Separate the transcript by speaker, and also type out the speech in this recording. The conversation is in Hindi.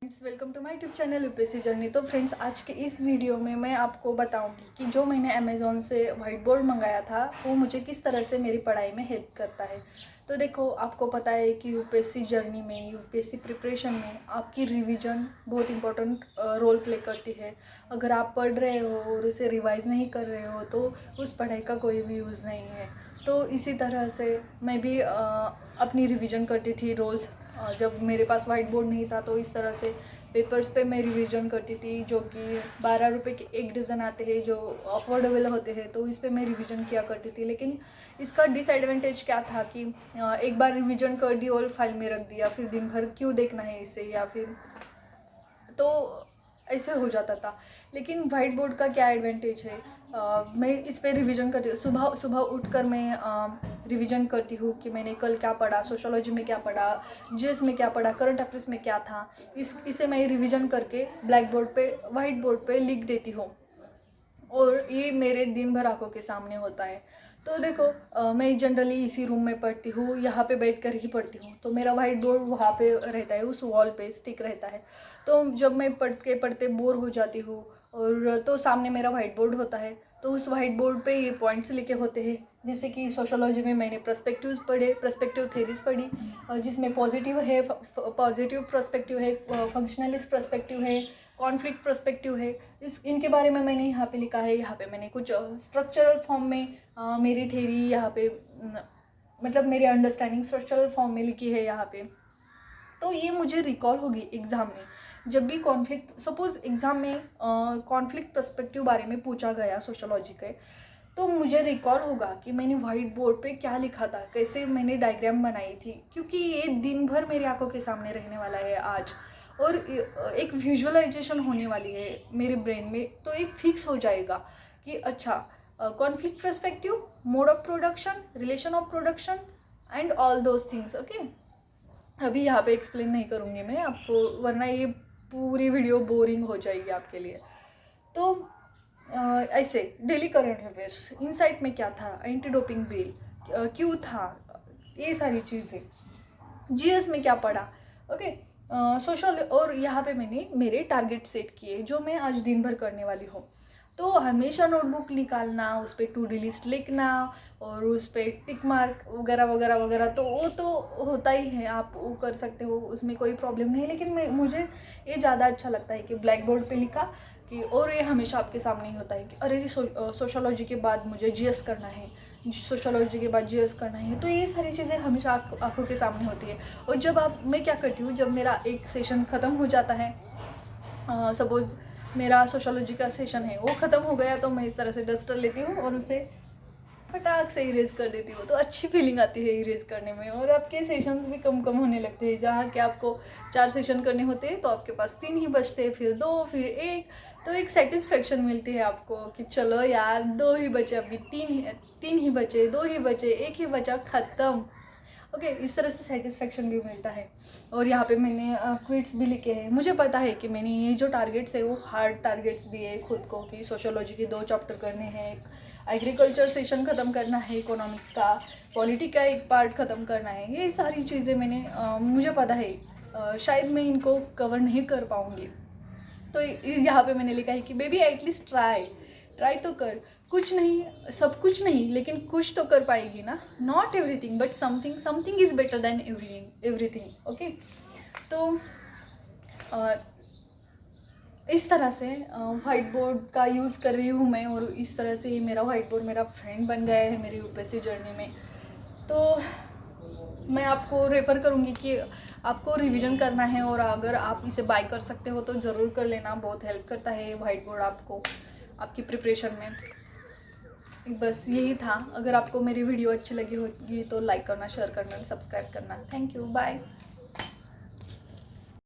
Speaker 1: Friends, welcome to my YouTube channel UPSC journey. तो फ्रेंड्स, आज के इस वीडियो में मैं आपको बताऊंगी कि जो मैंने अमेज़ॉन से वाइट बोर्ड मंगाया था वो मुझे किस तरह से मेरी पढ़ाई में हेल्प करता है। तो देखो, आपको पता है कि यूपीएससी जर्नी में, यूपीएससी प्रिपरेशन में आपकी रिवीजन बहुत इंपॉर्टेंट रोल प्ले करती है। अगर आप पढ़ रहे हो और उसे रिवाइज नहीं कर रहे हो तो उस पढ़ाई का कोई भी यूज़ नहीं है। तो इसी तरह से मैं भी अपनी रिवीजन करती थी रोज़। जब मेरे पास वाइट बोर्ड नहीं था तो इस तरह से पेपर्स पे मैं रिवीजन करती थी, जो कि 12 रुपये के एक डज़न आते हैं जो अफोर्डेबल होते हैं, तो इस पे मैं रिवीजन किया करती थी। लेकिन इसका डिसएडवांटेज क्या था कि एक बार रिवीजन कर दी और फाइल में रख दिया, फिर दिन भर क्यों देखना है इसे, या फिर तो ऐसे हो जाता था। लेकिन वाइट बोर्ड का क्या एडवांटेज है, मैं इस पर रिवीजन करती हूँ। सुबह सुबह उठकर मैं रिवीजन करती हूँ कि मैंने कल क्या पढ़ा, सोशोलॉजी में क्या पढ़ा, जीएस में क्या पढ़ा, करंट अफेयर्स में क्या था। इसे मैं रिवीजन करके ब्लैक बोर्ड पे, वाइट बोर्ड पे लिख देती हूँ और ये मेरे दिन भर आंखों के सामने होता है। तो देखो, मैं जनरली इसी रूम में पढ़ती हूँ, यहाँ पे बैठ कर ही पढ़ती हूँ, तो मेरा वाइट बोर्ड वहाँ पे रहता है, उस वॉल पे स्टिक रहता है। तो जब मैं पढ़ते बोर हो जाती हूँ और तो सामने मेरा वाइट बोर्ड होता है, तो उस वाइट बोर्ड पे ये पॉइंट्स लिखे होते हैं। जैसे कि सोशोलॉजी में मैंने पर्सपेक्टिव्स पढ़े, पर्सपेक्टिव थेरीज पढ़ी, जिसमें पॉजिटिव है, पॉजिटिव पर्सपेक्टिव है, फंक्शनलिस्ट पर्सपेक्टिव है, कॉन्फ्लिक्ट पर्सपेक्टिव है। इनके बारे में मैंने यहाँ पे लिखा है। यहाँ पे मैंने कुछ स्ट्रक्चरल फॉर्म में मेरी थेरी यहाँ पे मतलब मेरी अंडरस्टैंडिंग स्ट्रक्चरल फॉर्म में लिखी है यहाँ पे। तो ये मुझे रिकॉल होगी एग्ज़ाम में। जब भी कॉन्फ्लिक्ट, सपोज एग्ज़ाम में कॉन्फ्लिक्ट पर्सपेक्टिव बारे में पूछा गया सोशोलॉजी के, तो मुझे रिकॉल होगा कि मैंने वाइट बोर्ड पे क्या लिखा था, कैसे मैंने डायग्राम बनाई थी, क्योंकि ये दिन भर मेरी आंखों के सामने रहने वाला है आज। और एक विजुअलाइजेशन होने वाली है मेरे ब्रेन में, तो एक फिक्स हो जाएगा कि अच्छा, conflict perspective, mode of production, relation of production and all those things. Okay, अभी यहाँ पे एक्सप्लेन नहीं करूँगी मैं आपको, वरना ये पूरी वीडियो बोरिंग हो जाएगी आपके लिए। तो ऐसे डेली करंट अफेयर्स, इनसाइट में क्या था, एंटी डोपिंग बिल क्यों था, ये सारी चीज़ें, जीएस में क्या पढ़ा। ओके, सोशल, और यहाँ पे मैंने मेरे टारगेट सेट किए जो मैं आज दिन भर करने वाली हूँ। तो हमेशा नोटबुक निकालना, उस पर टू डी लिस्ट लिखना और उस पर टिक मार्क वगैरह वगैरह वगैरह, तो वो तो होता ही है, आप वो कर सकते हो, उसमें कोई प्रॉब्लम नहीं है। लेकिन मुझे ये ज़्यादा अच्छा लगता है कि ब्लैक बोर्ड पे लिखा कि, और ये हमेशा आपके सामने ही होता है कि अरे सोशोलॉजी के बाद मुझे जीएस करना है, सोशोलॉजी के बाद जीएस करना है। तो ये सारी चीज़ें हमेशा आंखों के सामने होती है। और जब मैं क्या करती हूँ, जब मेरा एक सेशन ख़त्म हो जाता है, सपोज़ मेरा सोशोलॉजी का सेशन है वो ख़त्म हो गया, तो मैं इस तरह से डस्टर लेती हूँ और उसे फटाक से इरेज कर देती हूँ। तो अच्छी फीलिंग आती है इरेज करने में, और आपके सेशंस भी कम कम होने लगते हैं। जहाँ कि आपको 4 सेशन करने होते हैं तो आपके पास 3 ही बचते हैं, फिर 2, फिर 1। तो एक सेटिस्फेक्शन मिलती है आपको कि चलो यार, 2 ही बचे, अभी 3 ही बचे, 2 ही बचे, 1 ही बचा, ख़त्म। ओके, इस तरह से सेटिस्फेक्शन भी मिलता है। और यहाँ पे मैंने क्विट्स भी लिखे हैं। मुझे पता है कि मैंने ये जो टारगेट्स है वो हार्ड टारगेट्स दिए खुद को, कि सोशोलॉजी के 2 चैप्टर करने हैं, एग्रीकल्चर सेशन ख़त्म करना है, इकोनॉमिक्स का, पॉलिटी का एक पार्ट ख़त्म करना है। ये सारी चीज़ें मैंने मुझे पता है शायद मैं इनको कवर नहीं कर पाऊँगी। तो यहाँ पे मैंने लिखा है कि बेबी एटलीस्ट ट्राई तो कर, कुछ नहीं, सब कुछ नहीं, लेकिन कुछ तो कर पाएगी ना। Not everything but something is better than everything. Okay, तो इस तरह से वाइट बोर्ड का यूज़ कर रही हूँ मैं, और इस तरह से ही मेरा वाइट बोर्ड मेरा फ्रेंड बन गया है मेरी यूपीएससी जर्नी में। तो मैं आपको रेफ़र करूँगी कि आपको रिवीजन करना है, और अगर आप इसे बाय कर सकते हो तो ज़रूर कर लेना, बहुत हेल्प करता है वाइट बोर्ड आपको आपकी प्रिपरेशन में। बस यही था। अगर आपको मेरी वीडियो अच्छी लगी होगी तो लाइक करना, शेयर करना, सब्सक्राइब करना। Thank you, bye.